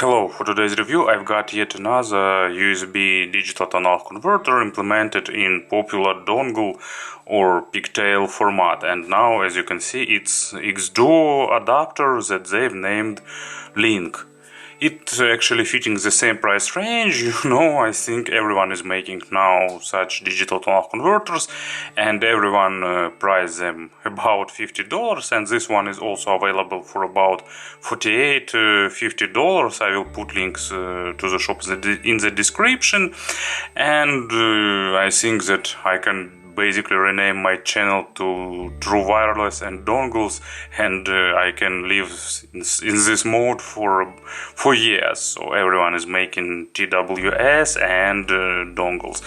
Hello, for today's review I've got yet another USB digital to analog converter implemented in popular dongle or pigtail format, and now as you can see it's xDuoo adapter that they've named Link. It's actually fitting the same price range. I think everyone is making now such digital to analog converters, and everyone price them about $50, and this one is also available for about $48–50. I will put links to the shop in the description, and I think that I can basically rename my channel to True Wireless and Dongles, and I can live in this mode for years. So everyone is making TWS and dongles.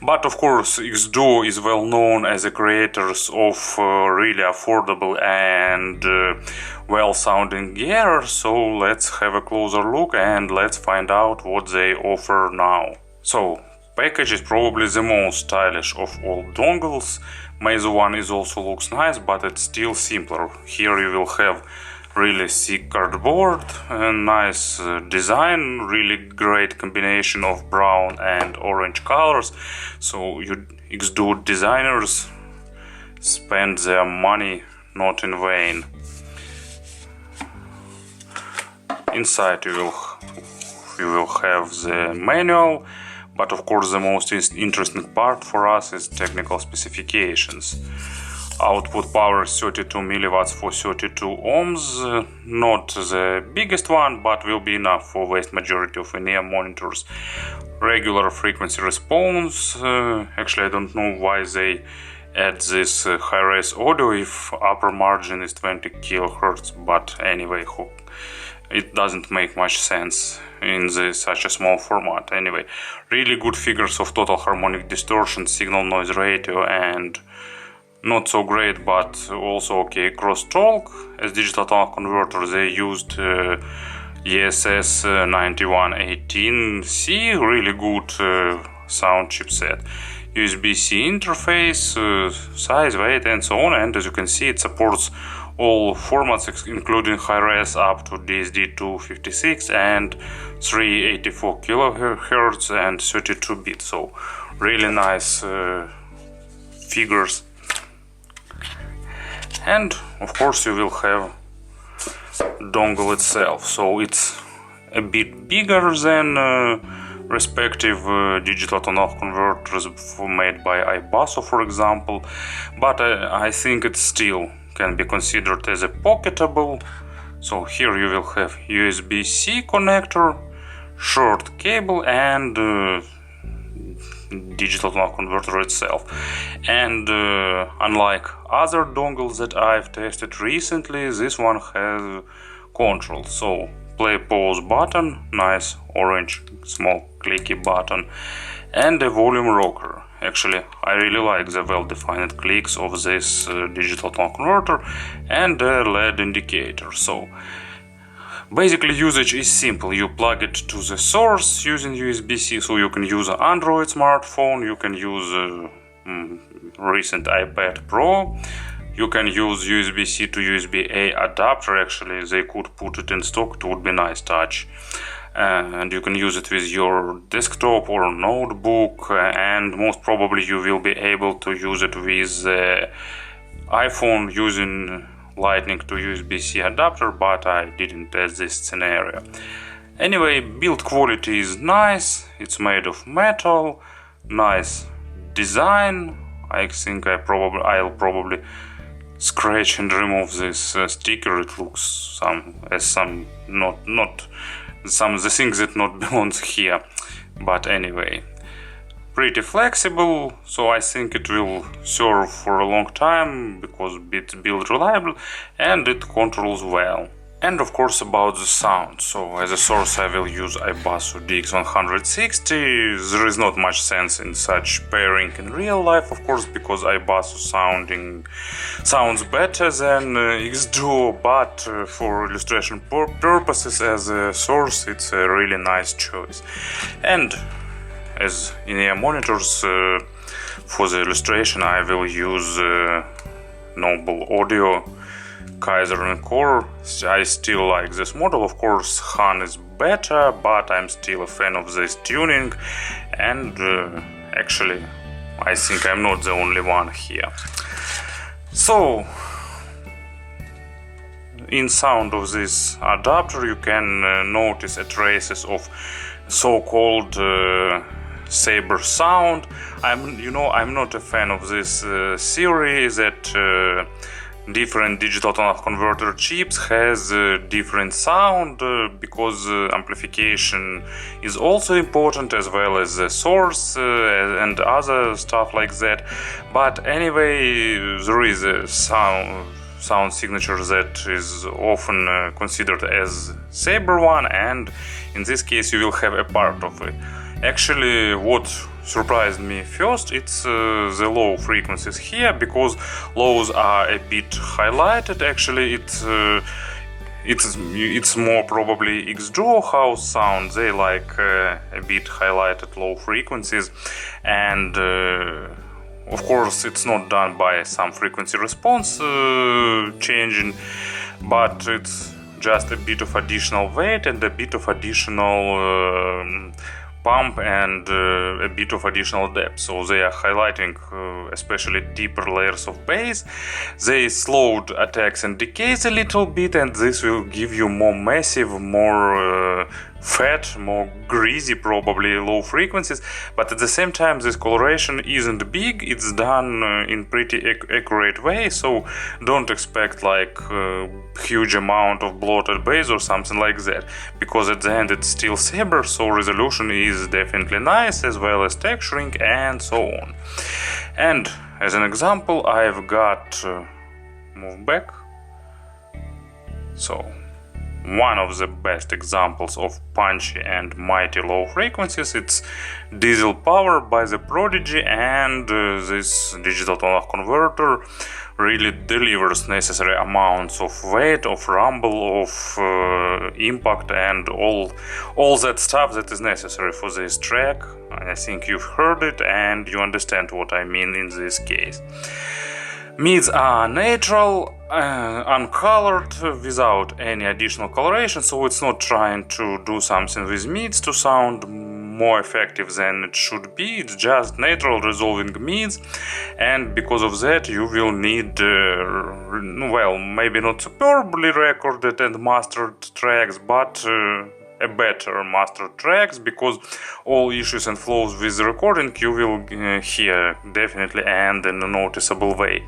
But of course xDuoo is well known as the creators of really affordable and well sounding gear, so let's have a closer look and let's find out what they offer now. So package is probably the most stylish of all dongles. Meizu one is also looks nice, but it's still simpler. Here you will have really thick cardboard, a nice design, really great combination of brown and orange colors. So you xDuoo designers spend their money not in vain. Inside you will have the manual. But of course the most interesting part for us is technical specifications. Output power 32 mW for 32 ohms, not the biggest one, but will be enough for vast majority of in-ear monitors. Regular frequency response, actually I don't know why they add this high-res audio if upper margin is 20 kHz, but anyway, it doesn't make much sense in such a small format. Anyway, really good figures of total harmonic distortion, signal noise ratio, and not so great but also okay crosstalk. As digital to analog converter they used ESS 9118C, really good sound chipset. USB-C interface, size, weight and so on, and as you can see it supports all formats including high-res up to DSD256 and 384 kHz and 32 bit. So really nice figures. And of course you will have dongle itself, so it's a bit bigger than respective digital to analog converters made by iBasso, for example, but I think it still can be considered as a pocketable. So here you will have USB-C connector, short cable, and digital to analog converter itself. And unlike other dongles that I've tested recently, this one has control. So play pause button, nice orange small clicky button, and a volume rocker. Actually I really like the well-defined clicks of this digital to analog converter and a LED indicator. So basically usage is simple. You plug it to the source using USB-C, so you can use an Android smartphone, you can use recent iPad Pro, you can use USB-C to USB-A adapter. Actually they could put it in stock, it would be nice touch. And you can use it with your desktop or notebook, and most probably you will be able to use it with iPhone using Lightning to USB-C adapter, but I didn't test this scenario. Anyway, build quality is nice, it's made of metal, nice design. I think I'll probably scratch and remove this sticker. It looks the things that not belongs here, but anyway, pretty flexible, so I think it will serve for a long time because it's built reliable and it controls well. And of course about the sound, so as a source I will use iBasso DX160. There is not much sense in such pairing in real life, of course, because iBasso sounds better than xDuoo, but for illustration purposes as a source it's a really nice choice. And as in-ear monitors, for the illustration I will use Noble Audio Kaiser and Core. I still like this model. Of course, Han is better, but I'm still a fan of this tuning, and actually I think I'm not the only one here. So in sound of this adapter you can notice traces of so-called saber sound. I'm not a fan of this theory that different digital tone converter chips has different sound, because amplification is also important, as well as the source and other stuff like that. But anyway, there is a sound signature that is often considered as saber one, and in this case you will have a part of it. Actually, what surprised me first, it's the low frequencies here, because lows are a bit highlighted. Actually, it's more probably xDuoo house sound. They like a bit highlighted low frequencies, and of course it's not done by some frequency response changing, but it's just a bit of additional weight and a bit of additional pump and a bit of additional depth. So they are highlighting especially deeper layers of bass. They slowed attacks and decays a little bit, and this will give you more massive, more fat, more greasy probably low frequencies. But at the same time this coloration isn't big, it's done in pretty accurate way, so don't expect like huge amount of bloated bass or something like that, because at the end it's still saber, so resolution is definitely nice, as well as texturing and so on. And as an example, I've got move back. So one of the best examples of punchy and mighty low frequencies, it's Diesel Power by the Prodigy, and this digital tone converter really delivers necessary amounts of weight, of rumble, of impact, and all that stuff that is necessary for this track. I think you've heard it and you understand what I mean in this case. Mids are natural, uncolored, without any additional coloration, so it's not trying to do something with mids to sound more effective than it should be. It's just natural resolving mids, and because of that you will need well, maybe not superbly recorded and mastered tracks, but a better mastered tracks, because all issues and flaws with the recording you will hear definitely and in a noticeable way.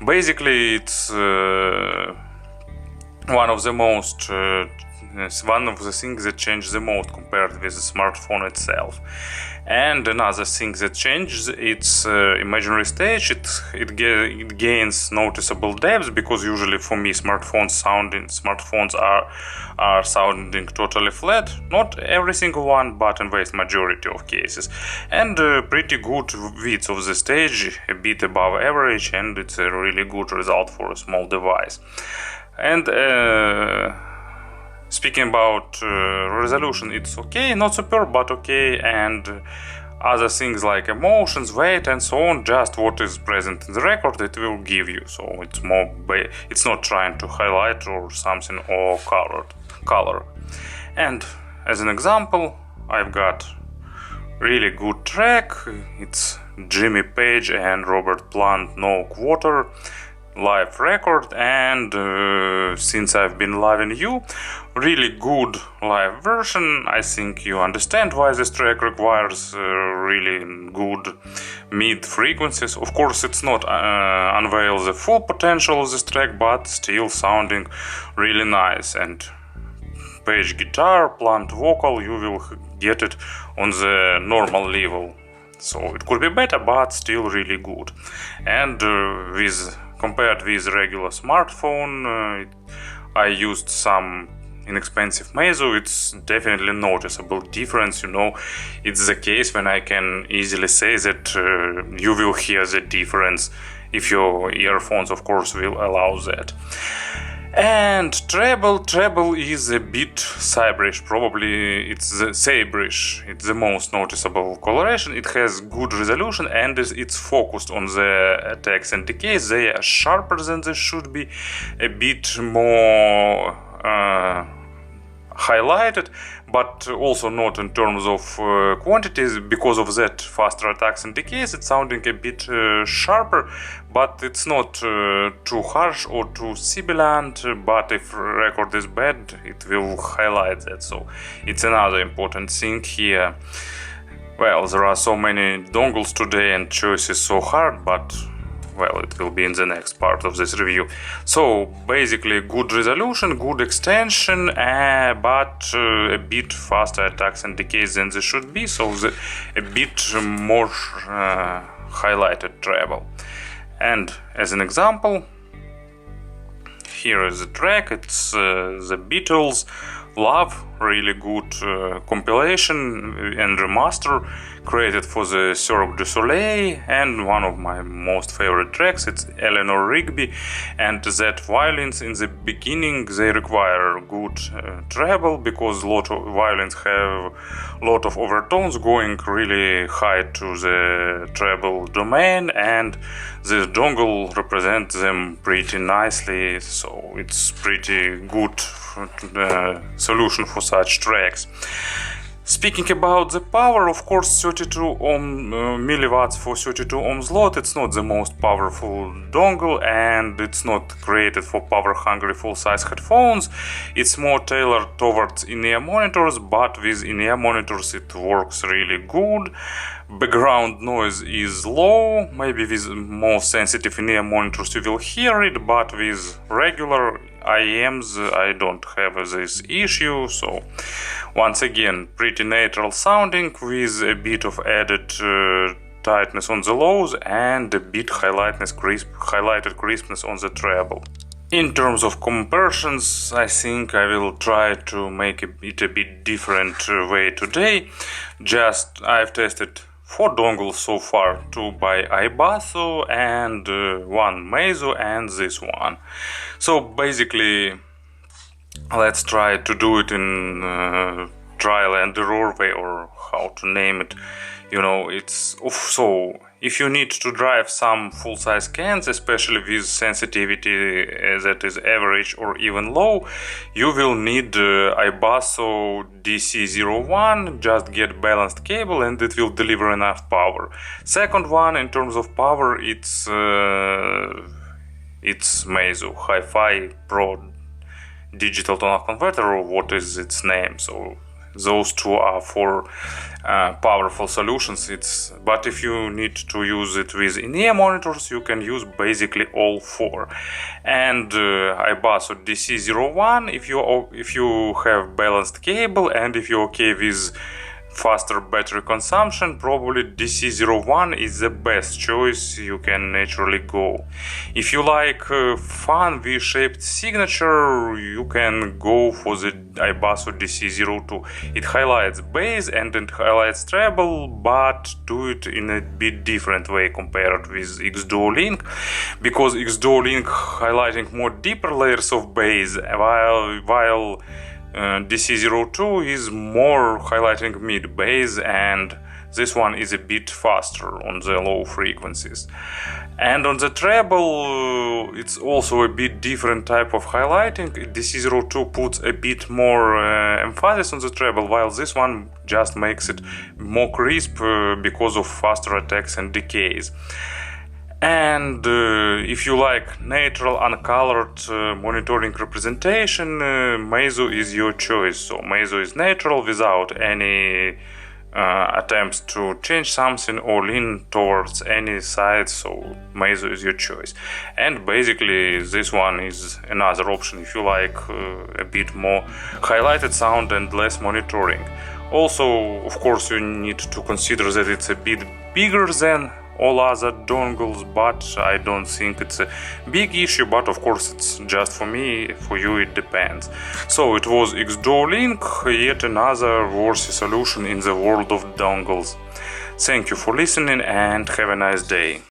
Basically it's one of the things that change the most compared with the smartphone itself. And another thing that changes, it's imaginary stage. It gains noticeable depth, because usually for me smartphones are sounding totally flat. Not every single one, but in vast majority of cases. And pretty good width of the stage, a bit above average, and it's a really good result for a small device. And speaking about resolution, it's okay, not super, but okay, and other things like emotions, weight, and so on, just what is present in the record it will give you. So it's more it's not trying to highlight or something or color. And as an example, I've got really good track. It's Jimmy Page and Robert Plant No Quarter live record, and since I've been loving you, really good live version. I think you understand why this track requires really good mid frequencies. Of course it's not unveil the full potential of this track, but still sounding really nice. And Page guitar, Plant vocal, you will get it on the normal level, so it could be better, but still really good. And compared with regular smartphone, I used some inexpensive Meizu. It's definitely noticeable difference, it's the case when I can easily say that you will hear the difference if your earphones of course will allow that. And treble is a bit cyberish, probably it's the saberish, it's the most noticeable coloration. It has good resolution and it's focused on the attacks and decays. They are sharper than they should be, a bit more highlighted, but also not in terms of quantities. Because of that, faster attacks and decays, it's sounding a bit sharper, but it's not too harsh or too sibilant. But if record is bad, it will highlight that, so it's another important thing here. Well, there are so many dongles today and choice is so hard, but well, it will be in the next part of this review. So basically good resolution, good extension, but a bit faster attacks and decays than they should be, so a bit more highlighted treble. And as an example, here is a track, it's the Beatles Love, really good compilation and remaster created for the Cirque du Soleil, and one of my most favorite tracks, it's Eleanor Rigby, and that violins in the beginning they require good treble, because a lot of violins have a lot of overtones going really high to the treble domain, and this dongle represents them pretty nicely, so it's pretty good solution for such tracks. Speaking about the power, of course 32 milliwatts for 32 ohm slot, it's not the most powerful dongle, and it's not created for power hungry full-size headphones. It's more tailored towards in-ear monitors, but with in-ear monitors it works really good. Background noise is low, maybe with more sensitive in-ear monitors you will hear it, but with regular IEMs I don't have this issue. So once again, pretty natural sounding with a bit of added tightness on the lows and a bit highlighted crispness on the treble. In terms of comparisons, I think I will try to make it a bit different way today. Just I've tested 4 dongles so far, 2 by iBasso and 1 Meizu and this one. So basically let's try to do it in trial and error way, or how to name it. You know, it's so if you need to drive some full-size cans, especially with sensitivity that is average or even low, you will need iBasso DC01. Just get balanced cable and it will deliver enough power. Second one, in terms of power, it's Meizu Hi-Fi Pro digital tonal converter, or what is its name. So those two are for powerful solutions. But if you need to use it with in-ear monitors, you can use basically all 4. And iBasso DC01, if you have balanced cable and if you're okay with faster battery consumption, probably DC01 is the best choice you can naturally go. If you like fun V-shaped signature, you can go for the iBasso DC02. It highlights bass and it highlights treble, but do it in a bit different way compared with xDuoo Link, because xDuoo Link highlighting more deeper layers of bass, while DC02 is more highlighting mid bass, and this one is a bit faster on the low frequencies. And on the treble, it's also a bit different type of highlighting. DC02 puts a bit more emphasis on the treble, while this one just makes it more crisp because of faster attacks and decays. And if you like natural, uncolored monitoring representation, Meizu is your choice. So Meizu is natural without any attempts to change something or lean towards any side, so Meizu is your choice. And basically this one is another option if you like a bit more highlighted sound and less monitoring. Also, of course, you need to consider that it's a bit bigger than all other dongles, but I don't think it's a big issue, but of course it's just for me, for you it depends. So it was xDuoo Link, yet another worthy solution in the world of dongles. Thank you for listening and have a nice day.